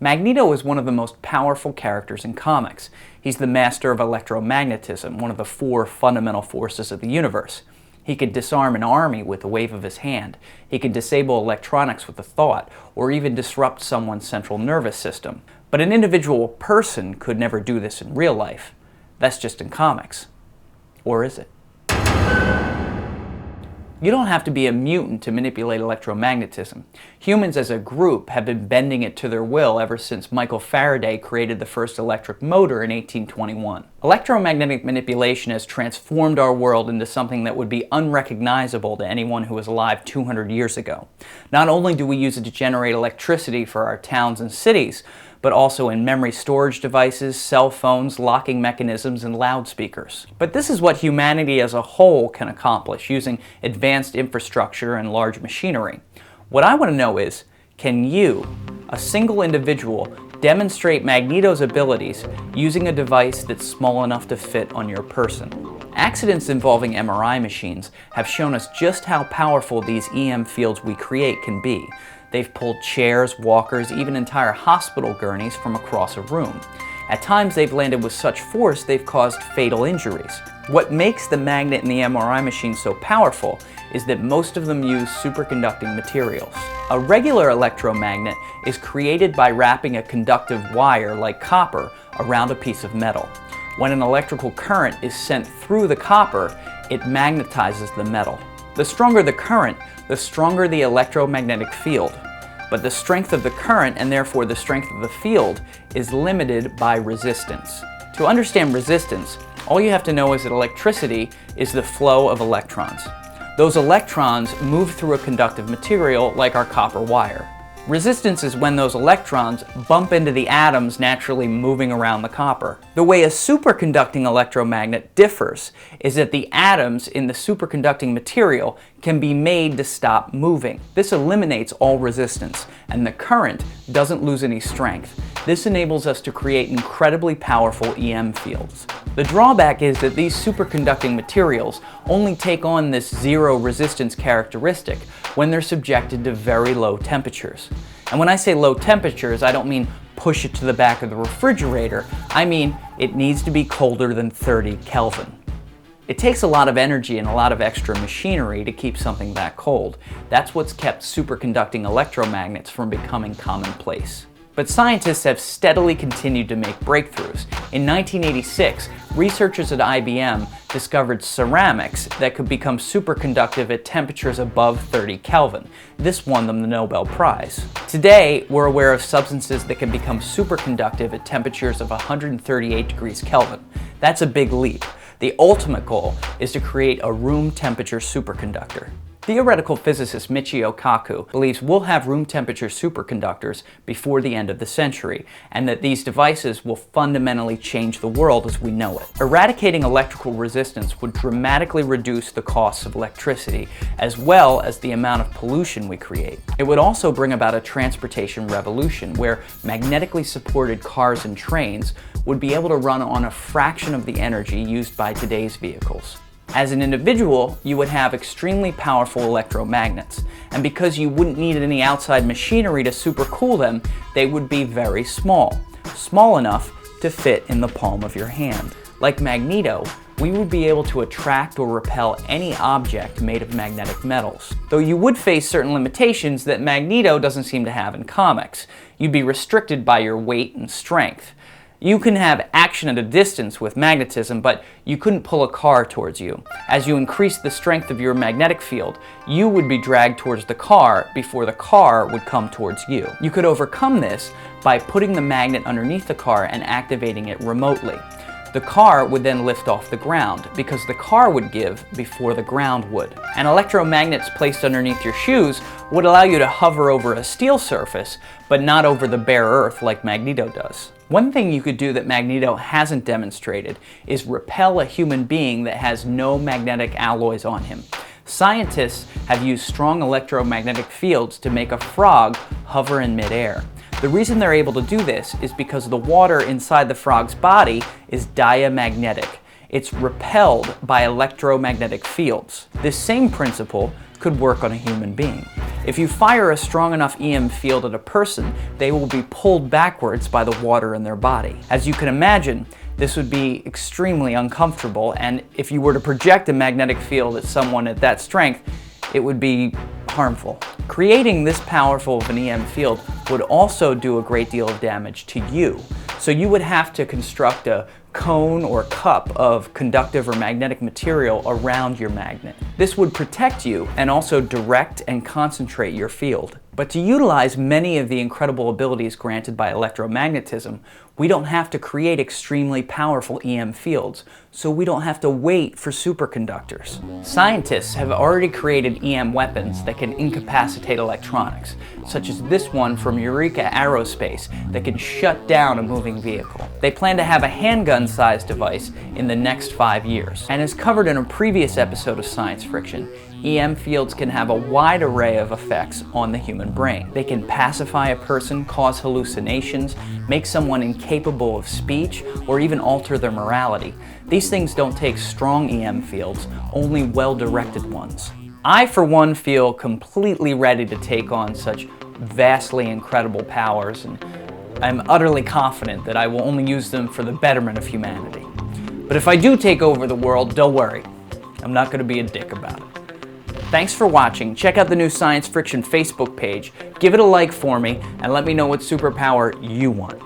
Magneto is one of the most powerful characters in comics. He's the master of electromagnetism, one of the 4 fundamental forces of the universe. He could disarm an army with a wave of his hand. He could disable electronics with a thought, or even disrupt someone's central nervous system. But an individual person could never do this in real life. That's just in comics. Or is it? You don't have to be a mutant to manipulate electromagnetism. Humans as a group have been bending it to their will ever since Michael Faraday created the first electric motor in 1821. Electromagnetic manipulation has transformed our world into something that would be unrecognizable to anyone who was alive 200 years ago. Not only do we use it to generate electricity for our towns and cities, but also in memory storage devices, cell phones, locking mechanisms, and loudspeakers. But this is what humanity as a whole can accomplish using advanced infrastructure and large machinery. What I want to know is, can you, a single individual, demonstrate Magneto's abilities using a device that's small enough to fit on your person? Accidents involving MRI machines have shown us just how powerful these EM fields we create can be. They've pulled chairs, walkers, even entire hospital gurneys from across a room. At times they've landed with such force they've caused fatal injuries. What makes the magnet in the MRI machine so powerful is that most of them use superconducting materials. A regular electromagnet is created by wrapping a conductive wire, like copper, around a piece of metal. When an electrical current is sent through the copper, it magnetizes the metal. The stronger the current, the stronger the electromagnetic field. But the strength of the current, and therefore the strength of the field, is limited by resistance. To understand resistance, all you have to know is that electricity is the flow of electrons. Those electrons move through a conductive material like our copper wire. Resistance is when those electrons bump into the atoms naturally moving around the copper. The way a superconducting electromagnet differs is that the atoms in the superconducting material can be made to stop moving. This eliminates all resistance, and the current doesn't lose any strength. This enables us to create incredibly powerful EM fields. The drawback is that these superconducting materials only take on this zero resistance characteristic when they're subjected to very low temperatures. And when I say low temperatures, I don't mean push it to the back of the refrigerator. I mean it needs to be colder than 30 Kelvin. It takes a lot of energy and a lot of extra machinery to keep something that cold. That's what's kept superconducting electromagnets from becoming commonplace. But scientists have steadily continued to make breakthroughs. In 1986, researchers at IBM discovered ceramics that could become superconductive at temperatures above 30 Kelvin. This won them the Nobel Prize. Today, we're aware of substances that can become superconductive at temperatures of 138 degrees Kelvin. That's a big leap. The ultimate goal is to create a room temperature superconductor. Theoretical physicist Michio Kaku believes we'll have room temperature superconductors before the end of the century, and that these devices will fundamentally change the world as we know it. Eradicating electrical resistance would dramatically reduce the costs of electricity, as well as the amount of pollution we create. It would also bring about a transportation revolution, where magnetically supported cars and trains would be able to run on a fraction of the energy used by today's vehicles. As an individual, you would have extremely powerful electromagnets, and because you wouldn't need any outside machinery to supercool them, they would be very small. Small enough to fit in the palm of your hand. Like Magneto, we would be able to attract or repel any object made of magnetic metals. Though you would face certain limitations that Magneto doesn't seem to have in comics. You'd be restricted by your weight and strength. You can have action at a distance with magnetism, but you couldn't pull a car towards you. As you increase the strength of your magnetic field, you would be dragged towards the car before the car would come towards you. You could overcome this by putting the magnet underneath the car and activating it remotely. The car would then lift off the ground because the car would give before the ground would. And electromagnets placed underneath your shoes would allow you to hover over a steel surface, but not over the bare earth like Magneto does. One thing you could do that Magneto hasn't demonstrated is repel a human being that has no magnetic alloys on him. Scientists have used strong electromagnetic fields to make a frog hover in midair. The reason they're able to do this is because the water inside the frog's body is diamagnetic. It's repelled by electromagnetic fields. This same principle could work on a human being. If you fire a strong enough EM field at a person, they will be pulled backwards by the water in their body. As you can imagine, this would be extremely uncomfortable, and if you were to project a magnetic field at someone at that strength, it would be harmful. Creating this powerful of an EM field would also do a great deal of damage to you. So you would have to construct a cone or cup of conductive or magnetic material around your magnet. This would protect you and also direct and concentrate your field. But to utilize many of the incredible abilities granted by electromagnetism, we don't have to create extremely powerful EM fields, so we don't have to wait for superconductors. Scientists have already created EM weapons that can incapacitate electronics, such as this one from Eureka Aerospace that can shut down a moving vehicle. They plan to have a handgun-sized device in the next 5 years. And as covered in a previous episode of Science Friction, EM fields can have a wide array of effects on the human brain. They can pacify a person, cause hallucinations, make someone incapable of speech, or even alter their morality. These things don't take strong EM fields, only well-directed ones. I, for one, feel completely ready to take on such vastly incredible powers, and I'm utterly confident that I will only use them for the betterment of humanity. But if I do take over the world, don't worry. I'm not going to be a dick about it. Thanks for watching. Check out the new Science Friction Facebook page, give it a like for me, and let me know what superpower you want.